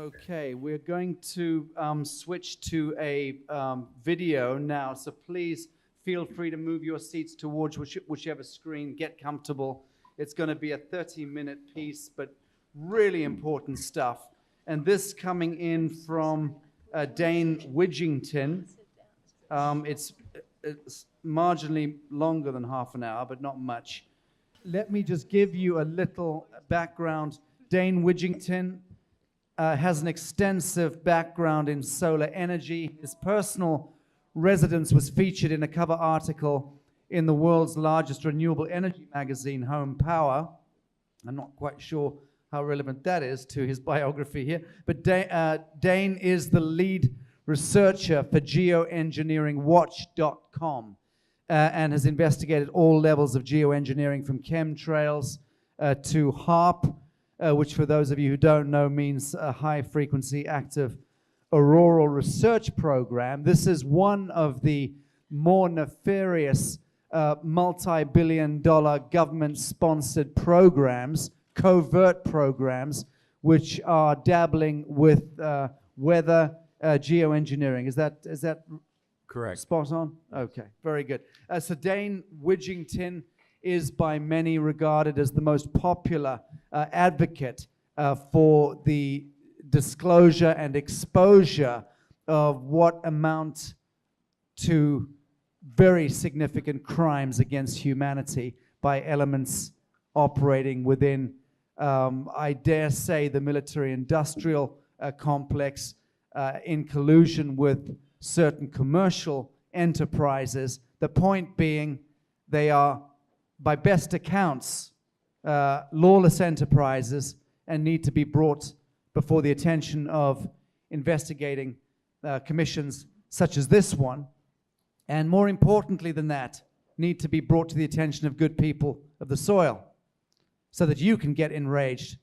Okay, we're going to switch to a video now, so please feel free to move your seats towards whichever screen, get comfortable. It's going to be a 30-minute piece, but really important stuff. And this coming in from Dane Widgington. It's marginally longer than half an hour, but not much. Let me just give you a little background. Dane Widgington has an extensive background in solar energy. His personal residence was featured in a cover article in the world's largest renewable energy magazine, Home Power. I'm not quite sure how relevant that is to his biography here, but Dane is the lead researcher for geoengineeringwatch.com and has investigated all levels of geoengineering from chemtrails to HAARP, which for those of you who don't know means a high-frequency active auroral research program. This is one of the more nefarious multi-billion-dollar government-sponsored programs, covert programs, which are dabbling with weather geoengineering. Is that correct? Spot on? Okay, very good. So Dane Widgington is by many regarded as the most popular advocate for the disclosure and exposure of what amount to very significant crimes against humanity by elements operating within, I dare say, the military-industrial complex in collusion with certain commercial enterprises. The point being, they are, by best accounts, lawless enterprises and need to be brought before the attention of investigating commissions such as this one. And more importantly than that, need to be brought to the attention of good people of the soil so that you can get enraged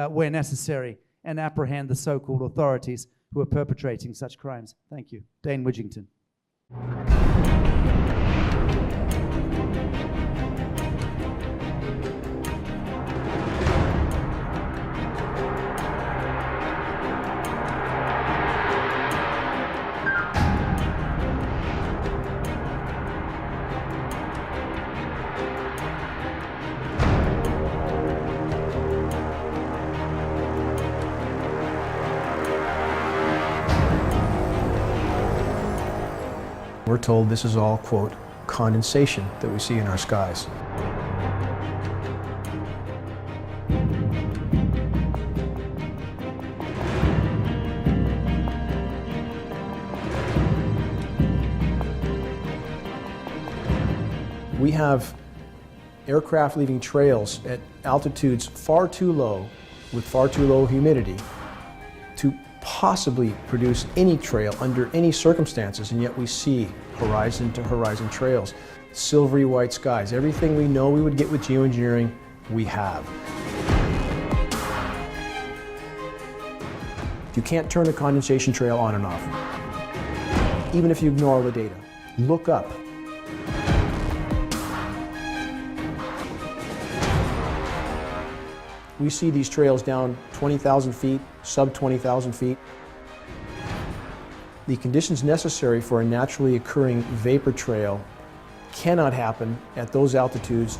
where necessary and apprehend the so-called authorities who are perpetrating such crimes. Thank you. Dane Widgington. We're told this is all, quote, condensation that we see in our skies. We have aircraft leaving trails at altitudes far too low with far too low humidity to possibly produce any trail under any circumstances, and yet we see horizon to horizon trails, silvery white skies. Everything we know we would get with geoengineering, we have. You can't turn a condensation trail on and off, even if you ignore all the data. Look up. We see these trails down 20,000 feet, sub 20,000 feet. The conditions necessary for a naturally occurring vapor trail cannot happen at those altitudes.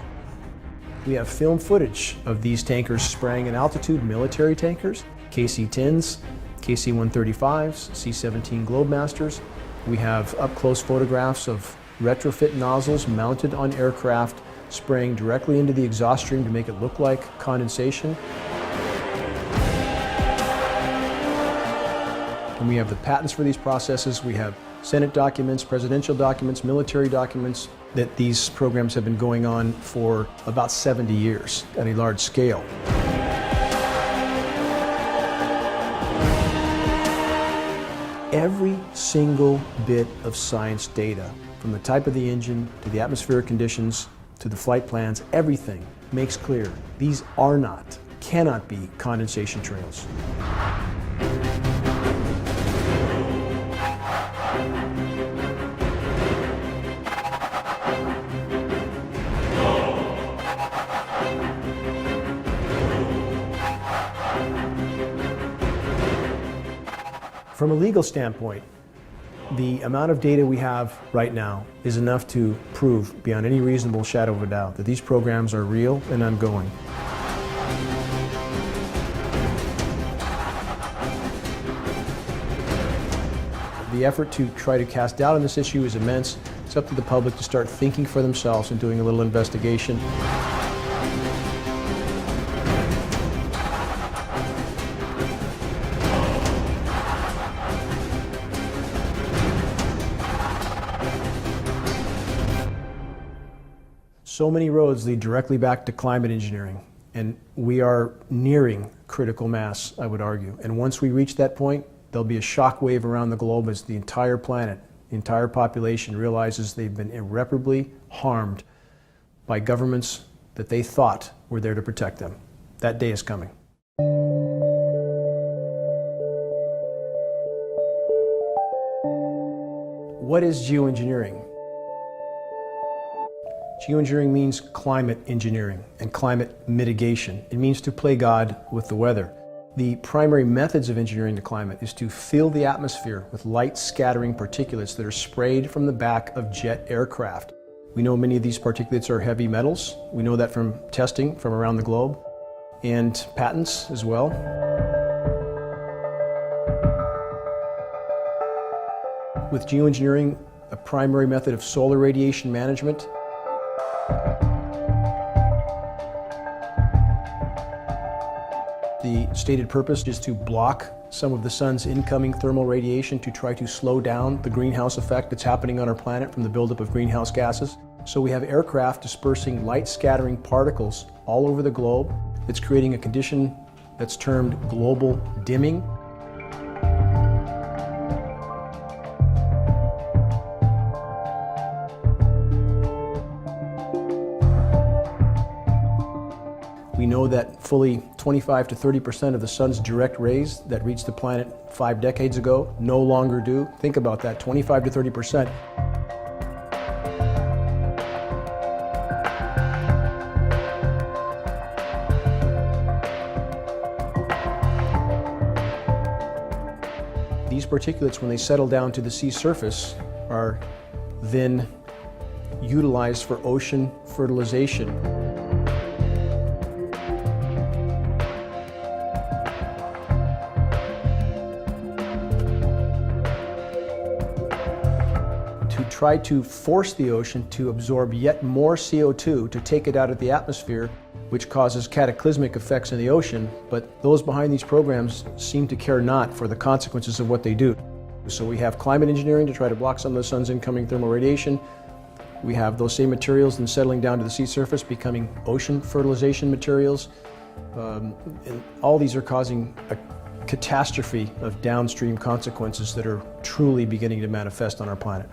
We have film footage of these tankers spraying at altitude, military tankers, KC-10s, KC-135s, C-17 Globemasters. We have up-close photographs of retrofit nozzles mounted on aircraft spraying directly into the exhaust stream to make it look like condensation. And we have the patents for these processes. We have Senate documents, presidential documents, military documents, that these programs have been going on for about 70 years at a large scale. Every single bit of science data, from the type of the engine to the atmospheric conditions to the flight plans, everything makes clear these are not, cannot be condensation trails. From a legal standpoint, the amount of data we have right now is enough to prove beyond any reasonable shadow of a doubt that these programs are real and ongoing. The effort to try to cast doubt on this issue is immense. It's up to the public to start thinking for themselves and doing a little investigation. So many roads lead directly back to climate engineering, and we are nearing critical mass, I would argue. And once we reach that point, there'll be a shockwave around the globe as the entire planet, the entire population realizes they've been irreparably harmed by governments that they thought were there to protect them. That day is coming. What is geoengineering? Geoengineering means climate engineering and climate mitigation. It means to play God with the weather. The primary methods of engineering the climate is to fill the atmosphere with light scattering particulates that are sprayed from the back of jet aircraft. We know many of these particulates are heavy metals. We know that from testing from around the globe and patents as well. With geoengineering, a primary method of solar radiation management. The stated purpose is to block some of the sun's incoming thermal radiation to try to slow down the greenhouse effect that's happening on our planet from the buildup of greenhouse gases. So we have aircraft dispersing light scattering particles all over the globe. It's creating a condition that's termed global dimming. We know that fully 25 to 30% of the sun's direct rays that reached the planet 5 decades ago no longer do. Think about that, 25 to 30%. These particulates, when they settle down to the sea surface, are then utilized for ocean fertilization. To try to force the ocean to absorb yet more CO2 to take it out of the atmosphere, which causes cataclysmic effects in the ocean, but those behind these programs seem to care not for the consequences of what they do. So we have climate engineering to try to block some of the sun's incoming thermal radiation. We have those same materials then settling down to the sea surface, becoming ocean fertilization materials. And all these are causing a catastrophe of downstream consequences that are truly beginning to manifest on our planet.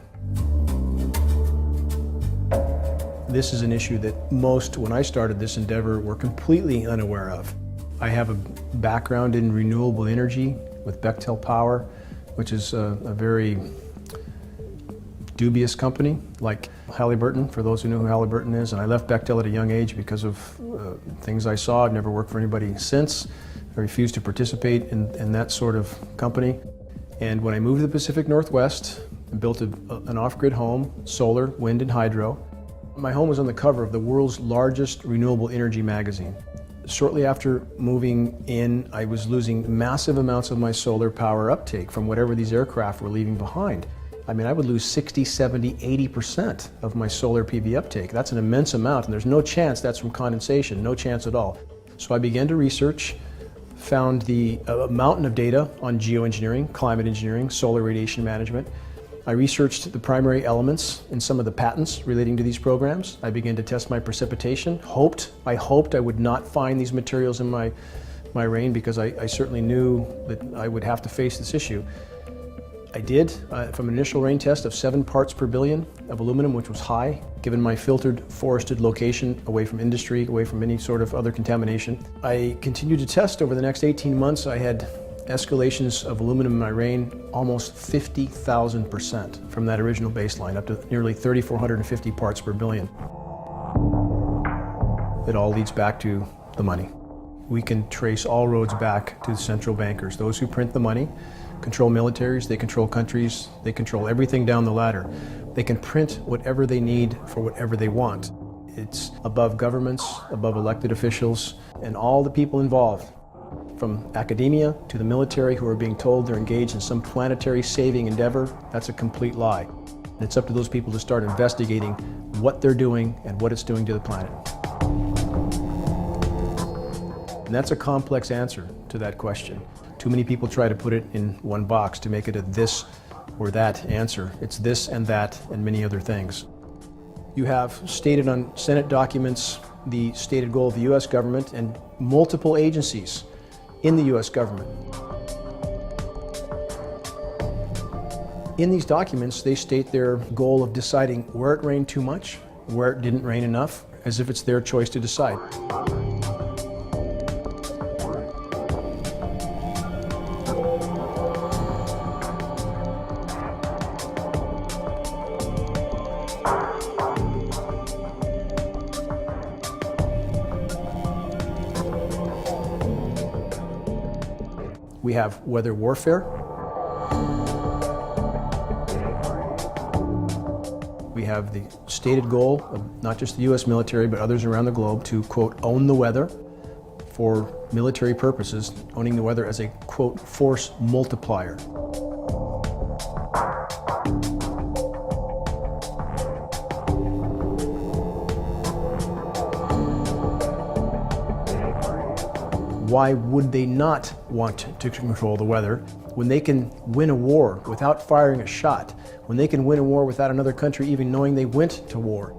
This is an issue that most, when I started this endeavor, were completely unaware of. I have a background in renewable energy with Bechtel Power, which is a very dubious company, like Halliburton, for those who know who Halliburton is. And I left Bechtel at a young age because of things I saw. I've never worked for anybody since. I refused to participate in that sort of company. And when I moved to the Pacific Northwest, I built an off-grid home, solar, wind, and hydro. My home was on the cover of the world's largest renewable energy magazine. Shortly after moving in, I was losing massive amounts of my solar power uptake from whatever these aircraft were leaving behind. I mean, I would lose 60, 70, 80% of my solar PV uptake. That's an immense amount, and there's no chance that's from condensation, no chance at all. So I began to research, found a mountain of data on geoengineering, climate engineering, solar radiation management. I researched the primary elements in some of the patents relating to these programs. I began to test my precipitation. I hoped I would not find these materials in my rain, because I certainly knew that I would have to face this issue. I did, from an initial rain test of 7 parts per billion of aluminum, which was high, given my filtered, forested location, away from industry, away from any sort of other contamination. I continued to test over the next 18 months. I had escalations of aluminum in my rain almost 50,000% from that original baseline, up to nearly 3,450 parts per billion. It all leads back to the money. We can trace all roads back to the central bankers, those who print the money, control militaries, they control countries, they control everything down the ladder. They can print whatever they need for whatever they want. It's above governments, above elected officials, and all the people involved, from academia to the military who are being told they're engaged in some planetary saving endeavor. That's a complete lie. And it's up to those people to start investigating what they're doing and what it's doing to the planet. And that's a complex answer to that question. Too many people try to put it in one box to make it a this or that answer. It's this and that and many other things. You have stated on Senate documents the stated goal of the U.S. government and multiple agencies in the U.S. government. In these documents, they state their goal of deciding where it rained too much, where it didn't rain enough, as if it's their choice to decide. We have weather warfare. We have the stated goal of not just the U.S. military, but others around the globe to, quote, own the weather for military purposes, owning the weather as a, quote, force multiplier. Why would they not want to control the weather when they can win a war without firing a shot, when they can win a war without another country even knowing they went to war?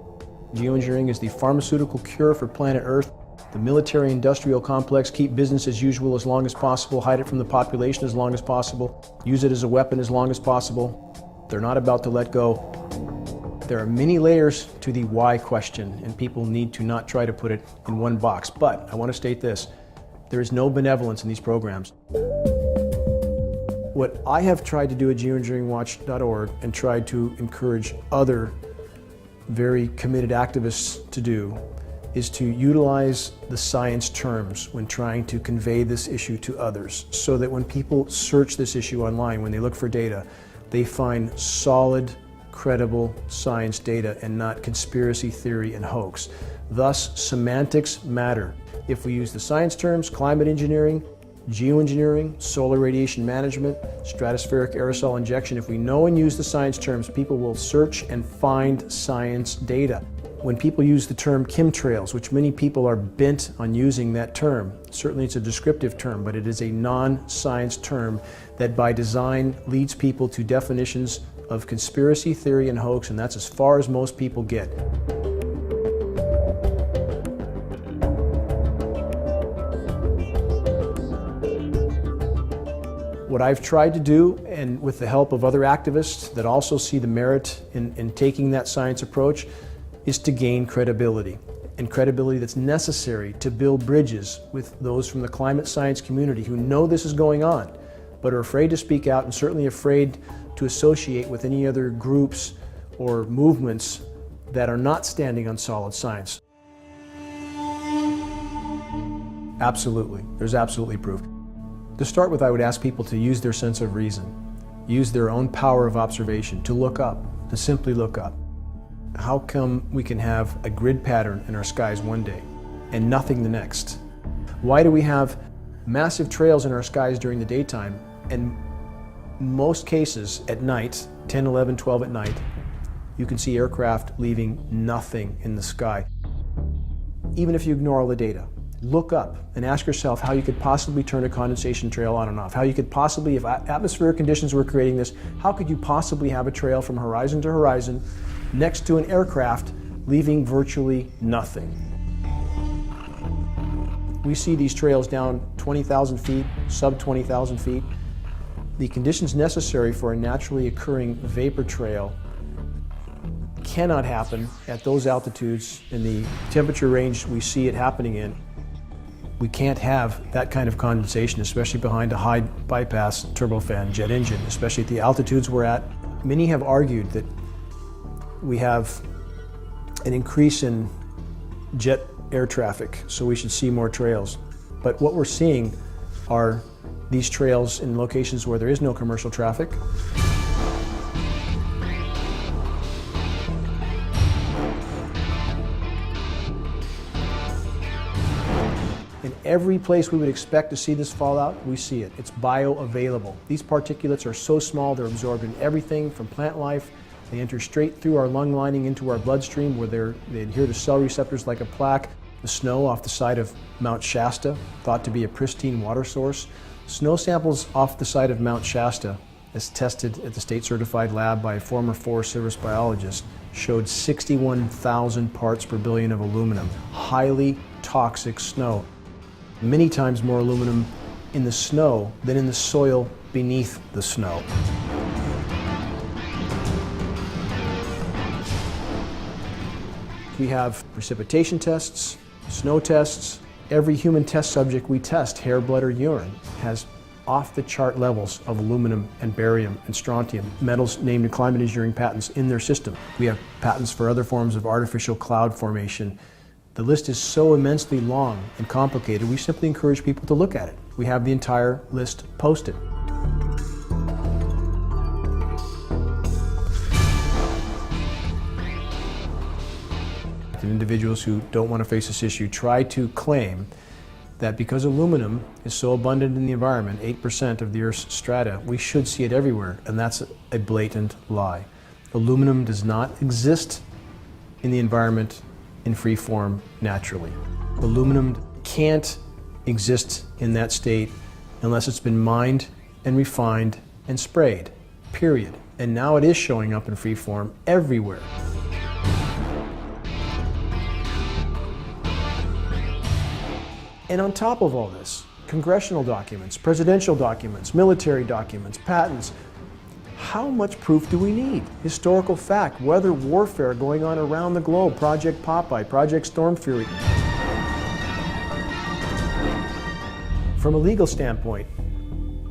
Geoengineering is the pharmaceutical cure for planet Earth. The military-industrial complex, keep business as usual as long as possible, hide it from the population as long as possible, use it as a weapon as long as possible. They're not about to let go. There are many layers to the why question, and people need to not try to put it in one box. But I want to state this. There is no benevolence in these programs. What I have tried to do at geoengineeringwatch.org and tried to encourage other very committed activists to do is to utilize the science terms when trying to convey this issue to others, so that when people search this issue online, when they look for data, they find solid, credible science data and not conspiracy theory and hoax. Thus, semantics matter. If we use the science terms, climate engineering, geoengineering, solar radiation management, stratospheric aerosol injection, if we know and use the science terms, people will search and find science data. When people use the term chemtrails, which many people are bent on using that term, certainly it's a descriptive term, but it is a non-science term that by design leads people to definitions of conspiracy theory and hoax, and that's as far as most people get. What I've tried to do, and with the help of other activists that also see the merit in taking that science approach, is to gain credibility. And credibility that's necessary to build bridges with those from the climate science community who know this is going on, but are afraid to speak out and certainly afraid to associate with any other groups or movements that are not standing on solid science. Absolutely, there's absolutely proof. To start with, I would ask people to use their sense of reason, use their own power of observation, to look up, to simply look up. How come we can have a grid pattern in our skies one day and nothing the next? Why do we have massive trails in our skies during the daytime and most cases at night, 10, 11, 12 at night, you can see aircraft leaving nothing in the sky? Even if you ignore all the data, look up and ask yourself how you could possibly turn a condensation trail on and off. How you could possibly, if atmospheric conditions were creating this, how could you possibly have a trail from horizon to horizon next to an aircraft leaving virtually nothing? We see these trails down 20,000 feet, sub 20,000 feet. The conditions necessary for a naturally occurring vapor trail cannot happen at those altitudes in the temperature range we see it happening in. We can't have that kind of condensation, especially behind a high bypass turbofan jet engine, especially at the altitudes we're at. Many have argued that we have an increase in jet air traffic, so we should see more trails. But what we're seeing are these trails in locations where there is no commercial traffic. In every place we would expect to see this fallout, we see it. It's bioavailable. These particulates are so small they're absorbed in everything from plant life. They enter straight through our lung lining into our bloodstream where they adhere to cell receptors like a plaque. The snow off the side of Mount Shasta, thought to be a pristine water source. Snow samples off the side of Mount Shasta, as tested at the state-certified lab by a former Forest Service biologist, showed 61,000 parts per billion of aluminum. Highly toxic snow. Many times more aluminum in the snow than in the soil beneath the snow. We have precipitation tests, snow tests. Every human test subject we test, hair, blood, or urine, has off-the-chart levels of aluminum and barium and strontium, metals named in climate engineering patents, in their system. We have patents for other forms of artificial cloud formation. The list is so immensely long and complicated, we simply encourage people to look at it. We have the entire list posted. Individuals who don't want to face this issue try to claim that because aluminum is so abundant in the environment, 8% of the Earth's strata, we should see it everywhere, and that's a blatant lie. Aluminum does not exist in the environment in free form naturally. Aluminum can't exist in that state unless it's been mined and refined and sprayed, period. And now it is showing up in free form everywhere. And on top of all this, congressional documents, presidential documents, military documents, patents. How much proof do we need? Historical fact, weather warfare going on around the globe, Project Popeye, Project Storm Fury. From a legal standpoint,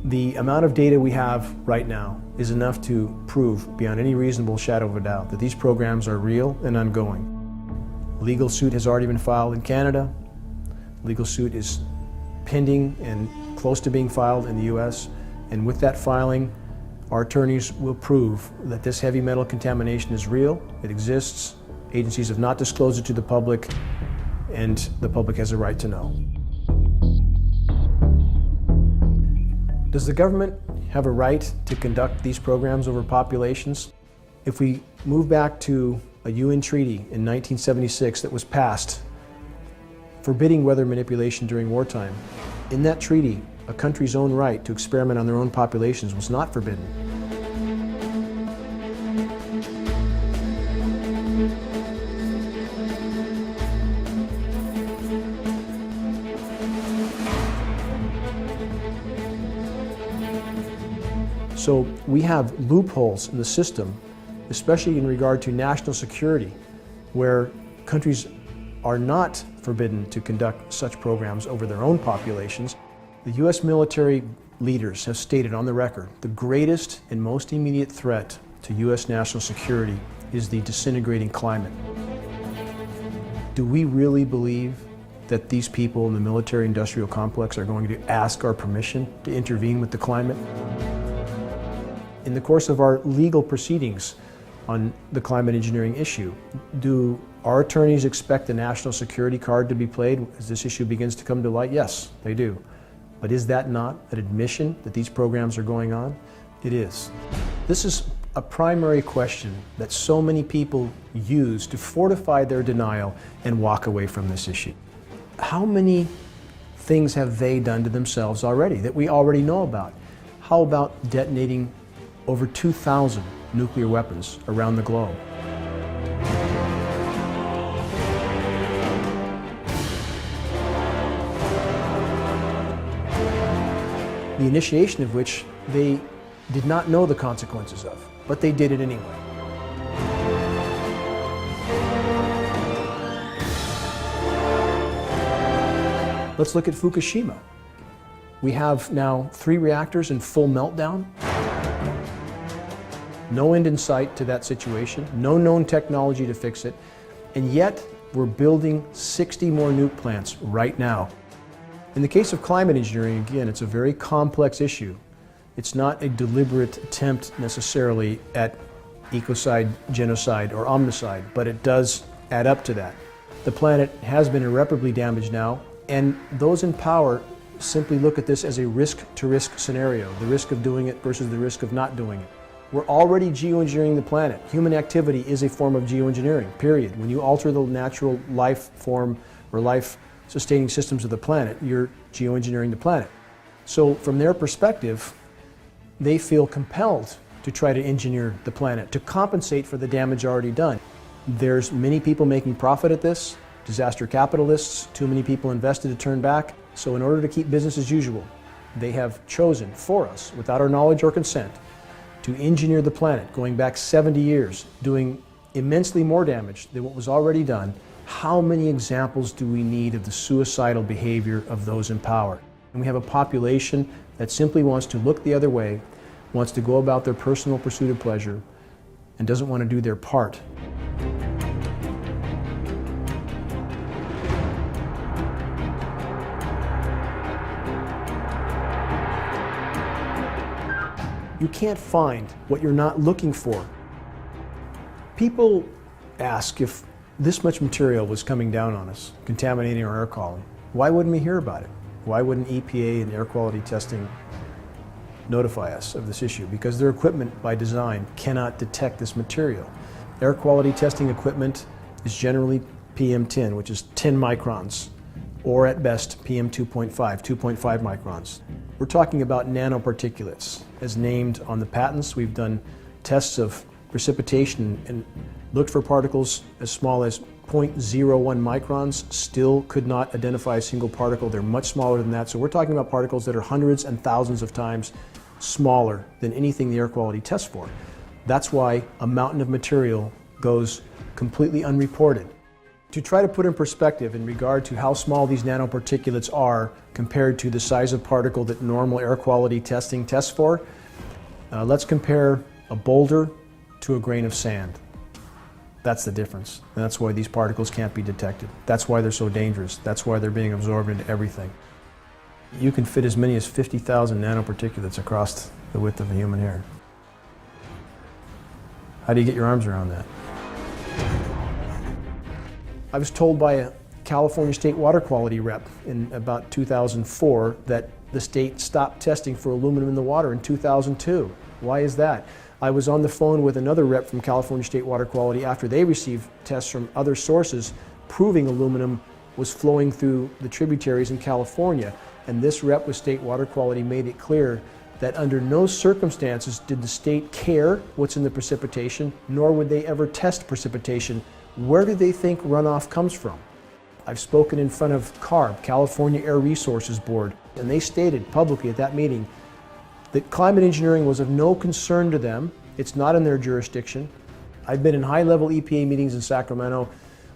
the amount of data we have right now is enough to prove beyond any reasonable shadow of a doubt that these programs are real and ongoing. A legal suit has already been filed in Canada. Legal suit is pending and close to being filed in the U.S. And with that filing, our attorneys will prove that this heavy metal contamination is real, it exists, agencies have not disclosed it to the public, and the public has a right to know. Does the government have a right to conduct these programs over populations? If we move back to a UN treaty in 1976 that was passed forbidding weather manipulation during wartime. In that treaty, a country's own right to experiment on their own populations was not forbidden. So we have loopholes in the system, especially in regard to national security, where countries are not forbidden to conduct such programs over their own populations. The U.S. military leaders have stated on the record the greatest and most immediate threat to U.S. national security is the disintegrating climate. Do we really believe that these people in the military-industrial complex are going to ask our permission to intervene with the climate? In the course of our legal proceedings on the climate engineering issue, do our attorneys expect the national security card to be played as this issue begins to come to light? Yes, they do. But is that not an admission that these programs are going on? It is. This is a primary question that so many people use to fortify their denial and walk away from this issue. How many things have they done to themselves already that we already know about? How about detonating over 2,000 nuclear weapons around the globe? The initiation of which they did not know the consequences of, but they did it anyway. Let's look at Fukushima. We have now 3 reactors in full meltdown. No end in sight to that situation, no known technology to fix it, and yet we're building 60 more nuke plants right now. In the case of climate engineering, again, it's a very complex issue. It's not a deliberate attempt necessarily at ecocide, genocide, or omnicide, but it does add up to that. The planet has been irreparably damaged now, and those in power simply look at this as a risk-to-risk scenario, the risk of doing it versus the risk of not doing it. We're already geoengineering the planet. Human activity is a form of geoengineering, period. When you alter the natural life form or life-sustaining systems of the planet, you're geoengineering the planet. So from their perspective, they feel compelled to try to engineer the planet, to compensate for the damage already done. There's many people making profit at this, disaster capitalists, too many people invested to turn back. So in order to keep business as usual, they have chosen for us, without our knowledge or consent, to engineer the planet, going back 70 years, doing immensely more damage than what was already done. How many examples do we need of the suicidal behavior of those in power? And we have a population that simply wants to look the other way, wants to go about their personal pursuit of pleasure, and doesn't want to do their part. You can't find what you're not looking for. People ask if this much material was coming down on us, contaminating our air quality. Why wouldn't we hear about it? Why wouldn't EPA and air quality testing notify us of this issue? Because their equipment by design cannot detect this material. Air quality testing equipment is generally PM10, which is 10 microns, or at best PM2.5, 2.5 microns. We're talking about nanoparticulates. As named on the patents, we've done tests of precipitation and looked for particles as small as 0.01 microns, still could not identify a single particle. They're much smaller than that. So we're talking about particles that are hundreds and thousands of times smaller than anything the air quality tests for. That's why a mountain of material goes completely unreported. To try to put in perspective in regard to how small these nanoparticulates are compared to the size of particle that normal air quality testing tests for, let's compare a boulder to a grain of sand. That's the difference. And that's why these particles can't be detected. That's why they're so dangerous. That's why they're being absorbed into everything. You can fit as many as 50,000 nanoparticulates across the width of a human hair. How do you get your arms around that? I was told by a California State Water Quality rep in about 2004 that the state stopped testing for aluminum in the water in 2002. Why is that? I was on the phone with another rep from California State Water Quality after they received tests from other sources proving aluminum was flowing through the tributaries in California. And this rep with State Water Quality made it clear that under no circumstances did the state care what's in the precipitation, nor would they ever test precipitation. Where do they think runoff comes from? I've spoken in front of CARB, California Air Resources Board, and they stated publicly at that meeting that climate engineering was of no concern to them. It's not in their jurisdiction. I've been in high-level EPA meetings in Sacramento,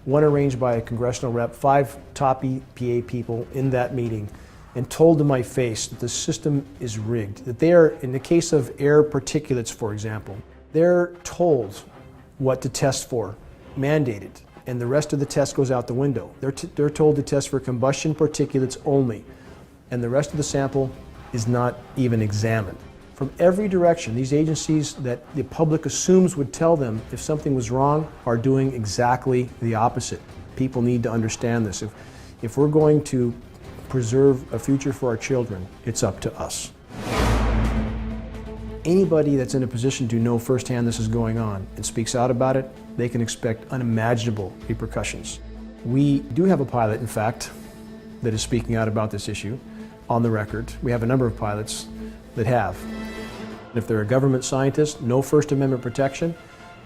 one arranged by a congressional rep, 5 top EPA people in that meeting, and told to my face that the system is rigged, that they are, in the case of air particulates, for example, they're told what to test for, mandated, and the rest of the test goes out the window. They're told to test for combustion particulates only, and the rest of the sample is not even examined. From every direction, these agencies that the public assumes would tell them if something was wrong are doing exactly the opposite. People need to understand this. If we're going to preserve a future for our children, it's up to us. Anybody that's in a position to know firsthand this is going on and speaks out about it, they can expect unimaginable repercussions. We do have a pilot, in fact, that is speaking out about this issue on the record. We have a number of pilots that have. If they're a government scientist, no First Amendment protection,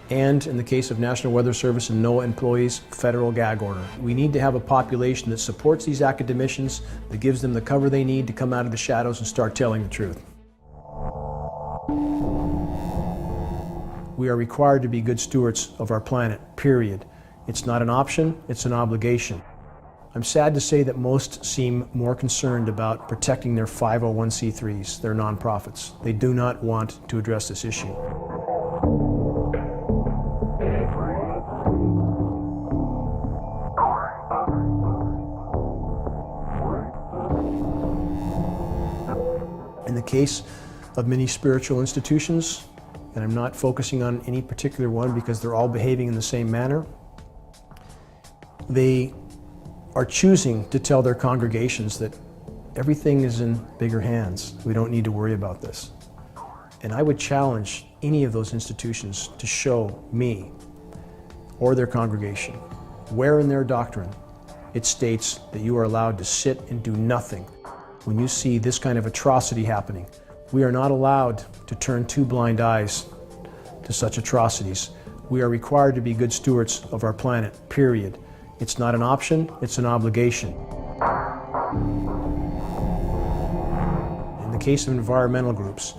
and in the case of National Weather Service and NOAA employees, federal gag order. We need to have a population that supports these academicians, that gives them the cover they need to come out of the shadows and start telling the truth. We are required to be good stewards of our planet, period. It's not an option, it's an obligation. I'm sad to say that most seem more concerned about protecting their 501c3s, their nonprofits. They do not want to address this issue. In the case of many spiritual institutions, and I'm not focusing on any particular one because they're all behaving in the same manner, they are choosing to tell their congregations that everything is in bigger hands. We don't need to worry about this. And I would challenge any of those institutions to show me or their congregation where in their doctrine it states that you are allowed to sit and do nothing when you see this kind of atrocity happening. We are not allowed to turn two blind eyes to such atrocities. We are required to be good stewards of our planet, period. It's not an option, it's an obligation. In the case of environmental groups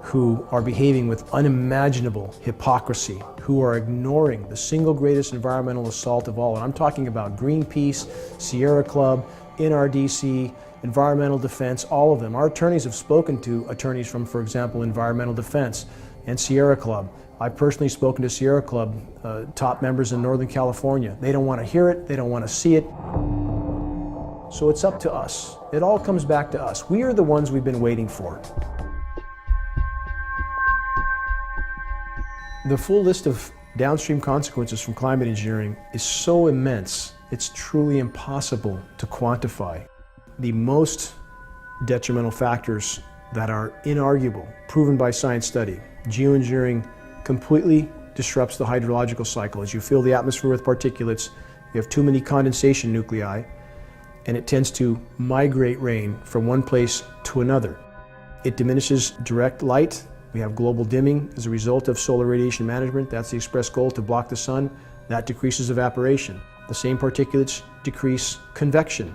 who are behaving with unimaginable hypocrisy, who are ignoring the single greatest environmental assault of all, and I'm talking about Greenpeace, Sierra Club, NRDC, Environmental Defense, all of them. Our attorneys have spoken to attorneys from, for example, Environmental Defense and Sierra Club. I've personally spoken to Sierra Club top members in Northern California. They don't want to hear it, they don't want to see it. So it's up to us. It all comes back to us. We are the ones we've been waiting for. The full list of downstream consequences from climate engineering is so immense, it's truly impossible to quantify. The most detrimental factors that are inarguable, proven by science study, geoengineering completely disrupts the hydrological cycle. As you fill the atmosphere with particulates, you have too many condensation nuclei, and it tends to migrate rain from one place to another. It diminishes direct light. We have global dimming as a result of solar radiation management. That's the express goal, to block the sun. That decreases evaporation. The same particulates decrease convection.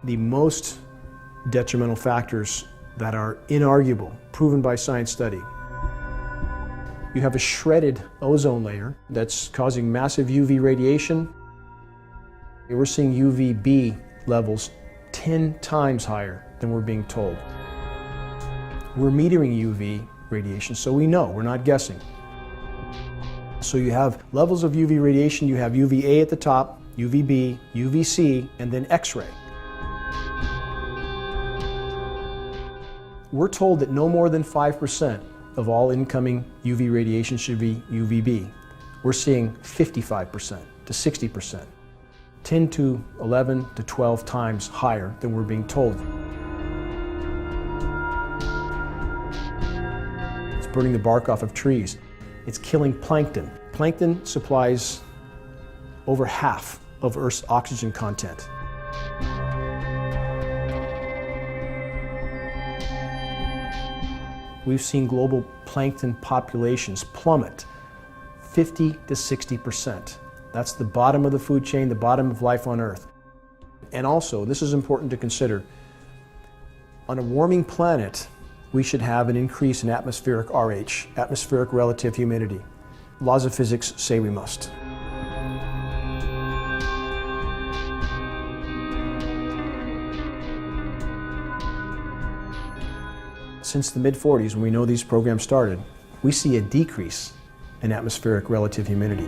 The most detrimental factors that are inarguable, proven by science study. You have a shredded ozone layer that's causing massive UV radiation. We're seeing UVB levels 10 times higher than we're being told. We're metering UV radiation, so we know, we're not guessing. So you have levels of UV radiation, you have UVA at the top, UVB, UVC, and then X-ray. We're told that no more than 5% of all incoming UV radiation should be UVB. We're seeing 55% to 60%, 10 to 11 to 12 times higher than we're being told. It's burning the bark off of trees. It's killing plankton. Plankton supplies over half of Earth's oxygen content. We've seen global plankton populations plummet 50 to 60%. That's the bottom of the food chain, the bottom of life on Earth. And also, this is important to consider, on a warming planet, we should have an increase in atmospheric RH, atmospheric relative humidity. Laws of physics say we must. Since the mid-40s, when we know these programs started, we see a decrease in atmospheric relative humidity.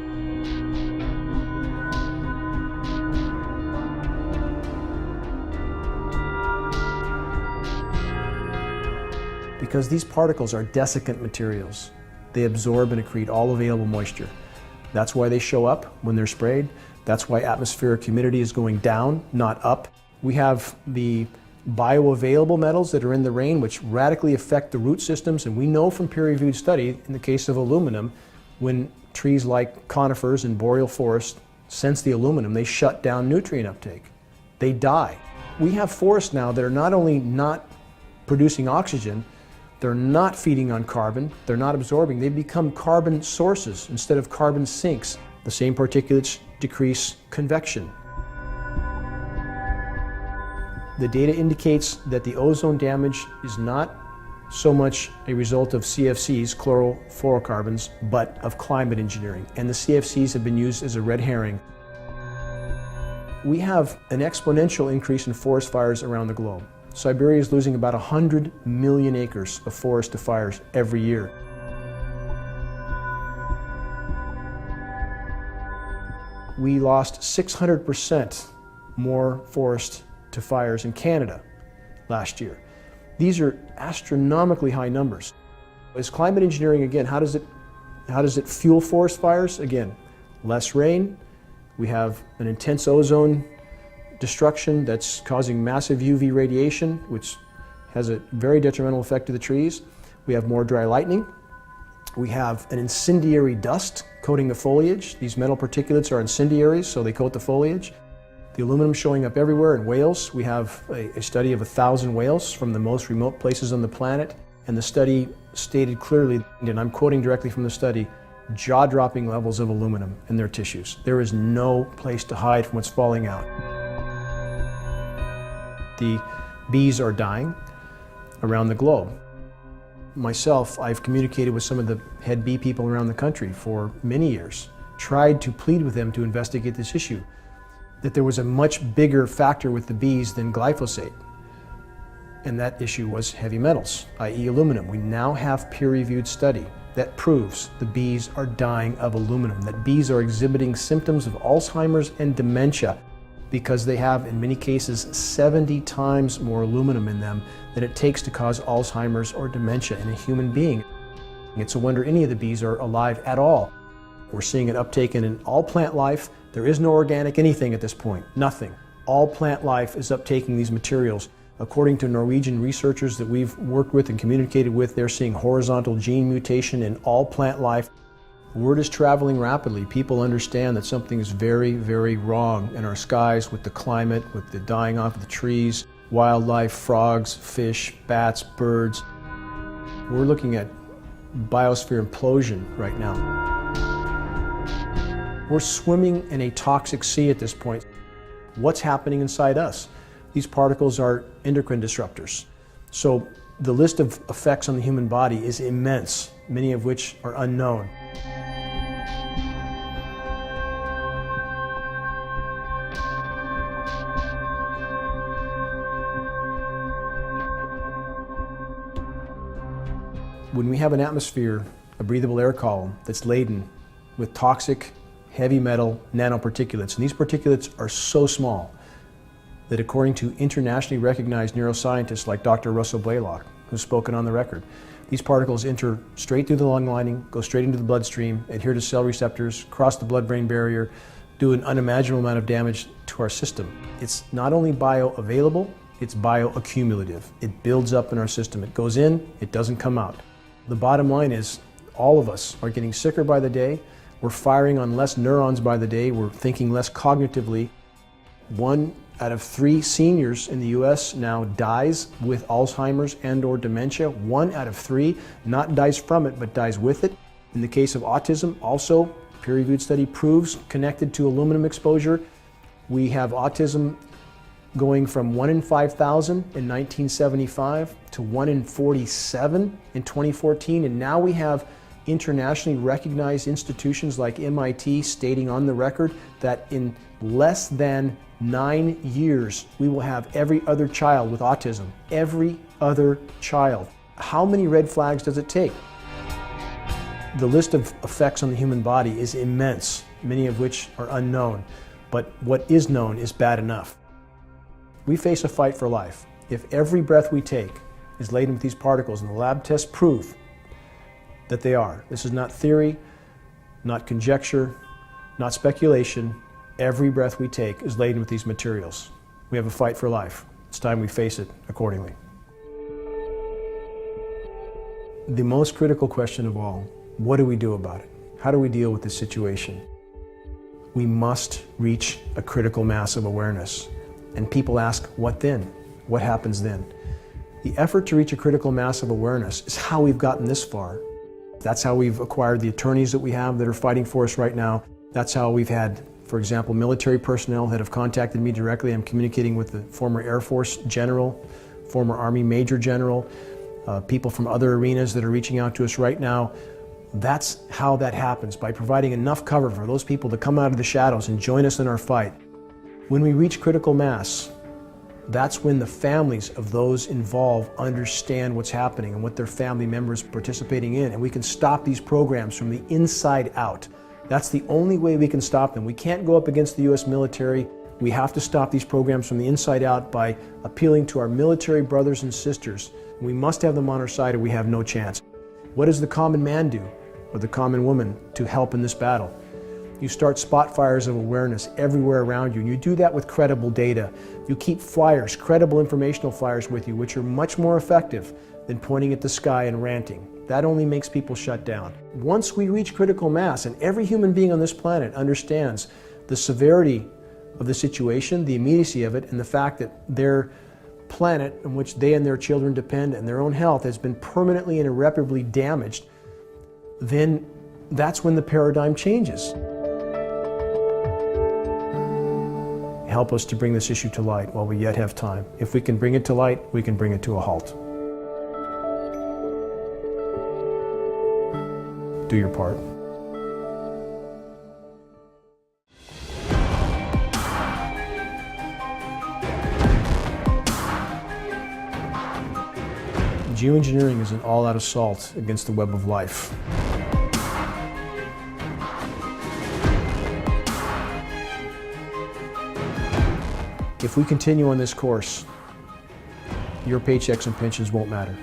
Because these particles are desiccant materials. They absorb and accrete all available moisture. That's why they show up when they're sprayed. That's why atmospheric humidity is going down, not up. We have the bioavailable metals that are in the rain, which radically affect the root systems. And we know from peer-reviewed study, in the case of aluminum, when trees like conifers and boreal forest sense the aluminum, they shut down nutrient uptake. They die. We have forests now that are not only not producing oxygen, they're not feeding on carbon, they're not absorbing, they become carbon sources instead of carbon sinks. The same particulates decrease convection. The data indicates that the ozone damage is not so much a result of CFCs, chlorofluorocarbons, but of climate engineering. And the CFCs have been used as a red herring. We have an exponential increase in forest fires around the globe. Siberia is losing about 100 million acres of forest to fires every year. We lost 600% more forest to fires in Canada last year. These are astronomically high numbers. As climate engineering, again, how does it fuel forest fires? Again, less rain. We have an intense ozone destruction that's causing massive UV radiation, which has a very detrimental effect to the trees. We have more dry lightning. We have an incendiary dust coating the foliage. These metal particulates are incendiaries, so they coat the foliage. The aluminum showing up everywhere. In whales, we have a study of 1,000 whales from the most remote places on the planet, and the study stated clearly, and I'm quoting directly from the study, jaw-dropping levels of aluminum in their tissues. There is no place to hide from what's falling out. The bees are dying around the globe. Myself, I've communicated with some of the head bee people around the country for many years, tried to plead with them to investigate this issue, that there was a much bigger factor with the bees than glyphosate. And that issue was heavy metals, i.e. aluminum. We now have peer-reviewed study that proves the bees are dying of aluminum, that bees are exhibiting symptoms of Alzheimer's and dementia because they have, in many cases, 70 times more aluminum in them than it takes to cause Alzheimer's or dementia in a human being. It's a wonder any of the bees are alive at all. We're seeing an uptake in all plant life. There is no organic anything at this point, nothing. All plant life is uptaking these materials. According to Norwegian researchers that we've worked with and communicated with, they're seeing horizontal gene mutation in all plant life. Word is traveling rapidly. People understand that something is very, very wrong in our skies with the climate, with the dying off of the trees, wildlife, frogs, fish, bats, birds. We're looking at biosphere implosion right now. We're swimming in a toxic sea at this point. What's happening inside us? These particles are endocrine disruptors. So the list of effects on the human body is immense, many of which are unknown. When we have an atmosphere, a breathable air column that's laden with toxic, heavy metal nanoparticulates, and these particulates are so small that according to internationally recognized neuroscientists like Dr. Russell Blaylock, who's spoken on the record, these particles enter straight through the lung lining, go straight into the bloodstream, adhere to cell receptors, cross the blood-brain barrier, do an unimaginable amount of damage to our system. It's not only bioavailable, it's bioaccumulative. It builds up in our system. It goes in, it doesn't come out. The bottom line is all of us are getting sicker by the day. We're firing on less neurons by the day. We're thinking less cognitively. 1 out of 3 seniors in the US now dies with Alzheimer's and or dementia. 1 out of 3 not dies from it, but dies with it. In the case of autism, also, peer-reviewed study proves connected to aluminum exposure. We have autism going from 1 in 5,000 in 1975 to 1 in 47 in 2014, and now we have internationally recognized institutions like MIT stating on the record that in less than 9 years we will have every other child with autism. Every other child. How many red flags does it take? The list of effects on the human body is immense, many of which are unknown, but what is known is bad enough. We face a fight for life. If every breath we take is laden with these particles, and the lab tests prove that they are. This is not theory, not conjecture, not speculation. Every breath we take is laden with these materials. We have a fight for life. It's time we face it accordingly. The most critical question of all, what do we do about it? How do we deal with this situation? We must reach a critical mass of awareness. And people ask, what then? What happens then? The effort to reach a critical mass of awareness is how we've gotten this far. That's how we've acquired the attorneys that we have that are fighting for us right now. That's how we've had, for example, military personnel that have contacted me directly. I'm communicating with the former Air Force general, former Army Major General, people from other arenas that are reaching out to us right now. That's how that happens, by providing enough cover for those people to come out of the shadows and join us in our fight. When we reach critical mass, that's when the families of those involved understand what's happening and what their family members are participating in, and we can stop these programs from the inside out. That's the only way we can stop them. We can't go up against the U.S. military. We have to stop these programs from the inside out by appealing to our military brothers and sisters We must have them on our side or we have no chance. What does the common man do, or the common woman, to help in this battle? You start spot fires of awareness everywhere around you, and you do that with credible data. You keep flyers, credible informational flyers with you, which are much more effective than pointing at the sky and ranting. That only makes people shut down. Once we reach critical mass, and every human being on this planet understands the severity of the situation, the immediacy of it, and the fact that their planet on which they and their children depend and their own health has been permanently and irreparably damaged, then that's when the paradigm changes. Help us to bring this issue to light while we yet have time. If we can bring it to light, we can bring it to a halt. Do your part. Geoengineering is an all-out assault against the web of life. If we continue on this course, your paychecks and pensions won't matter.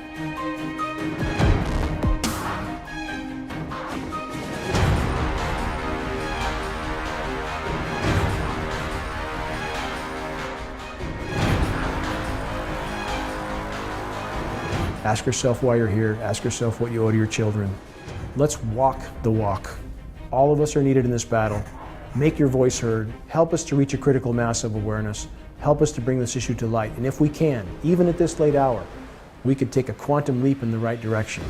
Ask yourself why you're here. Ask yourself what you owe to your children. Let's walk the walk. All of us are needed in this battle. Make your voice heard. Help us to reach a critical mass of awareness. Help us to bring this issue to light. And if we can, even at this late hour, we could take a quantum leap in the right direction.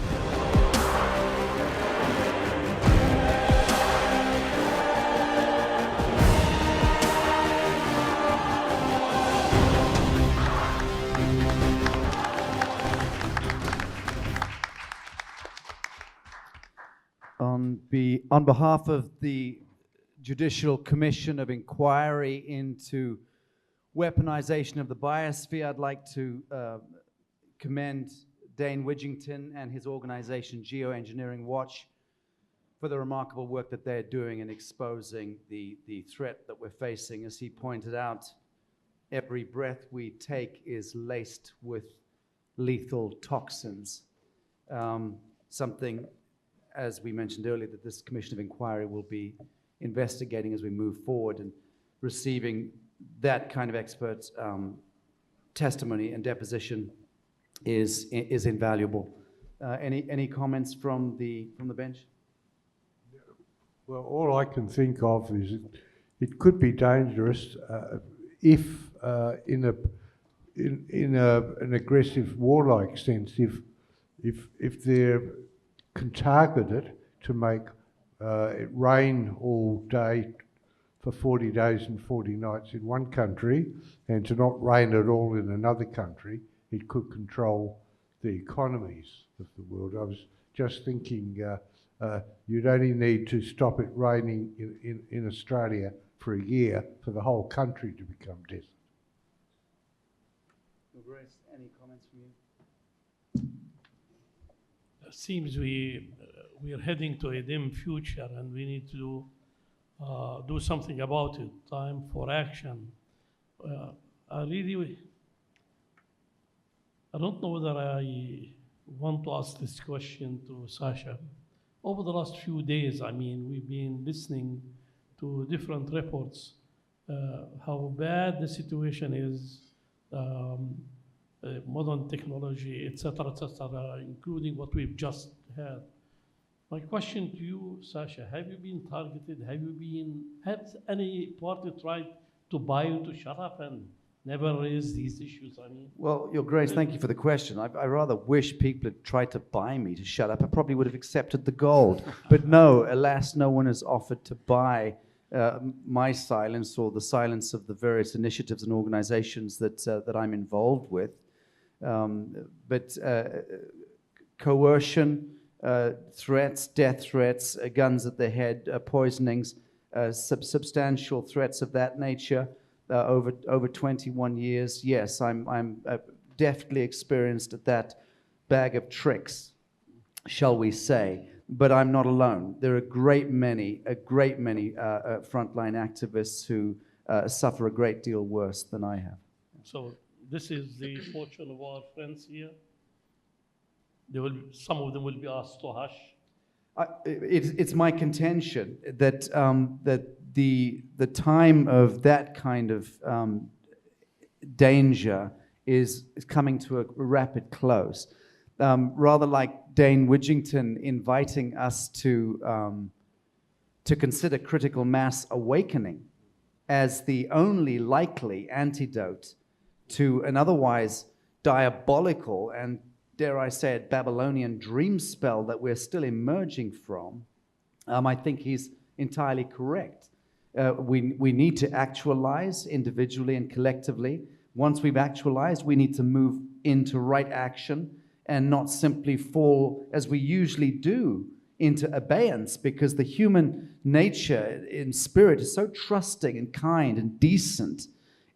On behalf of the Judicial Commission of Inquiry into Weaponization of the Biosphere, I'd like to commend Dane Widgington and his organization Geoengineering Watch for the remarkable work that they're doing in exposing the threat that we're facing. As he pointed out, every breath we take is laced with lethal toxins. Something, as we mentioned earlier, that this Commission of Inquiry will be investigating as we move forward, and receiving that kind of expert testimony and deposition is invaluable. Any comments from the bench? Well, all I can think of is it could be dangerous if, in an aggressive warlike sense, if they're can target it to make it rain all day for 40 days and 40 nights in one country, and to not rain at all in another country. It could control the economies of the world. I was just thinking you'd only need to stop it raining in Australia for a year for the whole country to become desert. Grace, any comments from you? Seems we are heading to a dim future, and we need to do something about it. Time for action. I don't know whether I want to ask this question to Sasha. Over the last few days, we've been listening to different reports, how bad the situation is, modern technology, etc., including what we've just had. My question to you, Sasha, have you been targeted? Has any party tried to buy you to shut up and never raise these issues? Well, Your Grace, thank you for the question. I rather wish people had tried to buy me to shut up. I probably would have accepted the gold. But no, alas, no one has offered to buy my silence or the silence of the various initiatives and organizations that I'm involved with. But coercion, threats, death threats, guns at the head, poisonings, substantial threats of that nature over 21 years. Yes, I'm deftly experienced at that bag of tricks, shall we say. But I'm not alone. There are a great many frontline activists who suffer a great deal worse than I have. So this is the fortune of our friends here. Some of them will be asked to hush. It's my contention that that the time of that kind of danger is coming to a rapid close. Rather like Dane Widgington inviting us to consider critical mass awakening as the only likely antidote to an otherwise diabolical and, dare I say it, Babylonian dream spell that we're still emerging from, I think he's entirely correct. We need to actualize individually and collectively. Once we've actualized, we need to move into right action and not simply fall, as we usually do, into abeyance, because the human nature in spirit is so trusting and kind and decent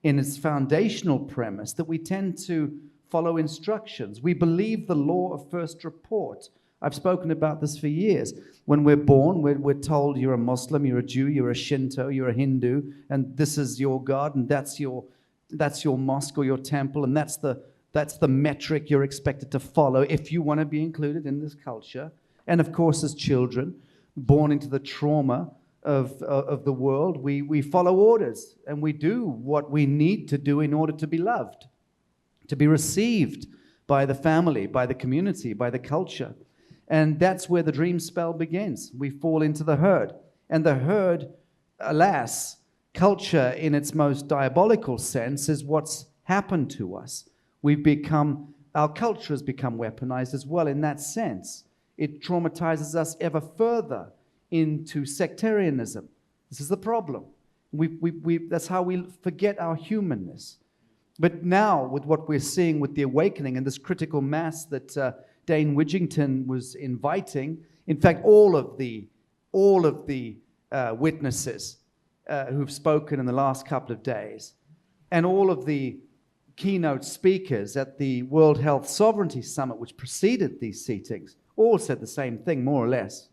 in its foundational premise that we tend to follow instructions. We believe the law of first report. I've spoken about this for years. When we're born, we're told you're a Muslim, you're a Jew, you're a Shinto, you're a Hindu, and this is your God, and that's your mosque or your temple, and that's the metric you're expected to follow if you want to be included in this culture. And of course, as children, born into the trauma of the world, we follow orders, and we do what we need to do in order to be loved, to be received by the family, by the community, by the culture. And that's where the dream spell begins. We fall into the herd. And the herd, alas, culture in its most diabolical sense is what's happened to us. Our culture has become weaponized as well in that sense. It traumatizes us ever further into sectarianism. This is the problem. That's how we forget our humanness. But now, with what we're seeing with the awakening and this critical mass that Dane Widgington was inviting, in fact, all of the witnesses who've spoken in the last couple of days, and all of the keynote speakers at the World Health Sovereignty Summit, which preceded these seatings, all said the same thing, more or less,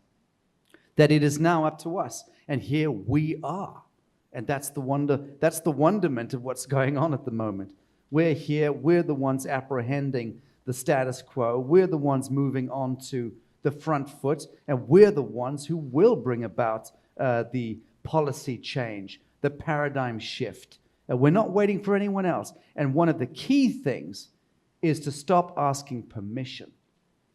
that it is now up to us, and here we are. And that's the wonderment of what's going on at the moment. We're here, we're the ones apprehending the status quo, we're the ones moving on to the front foot, and we're the ones who will bring about the policy change, the paradigm shift. We're not waiting for anyone else. And one of the key things is to stop asking permission,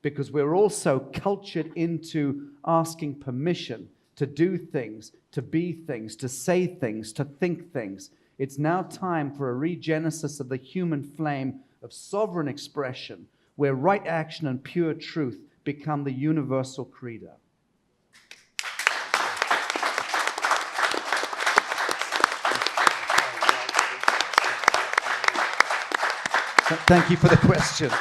because we're also cultured into asking permission to do things, to be things, to say things, to think things. It's now time for a regenesis of the human flame of sovereign expression, where right action and pure truth become the universal credo. Thank you for the question.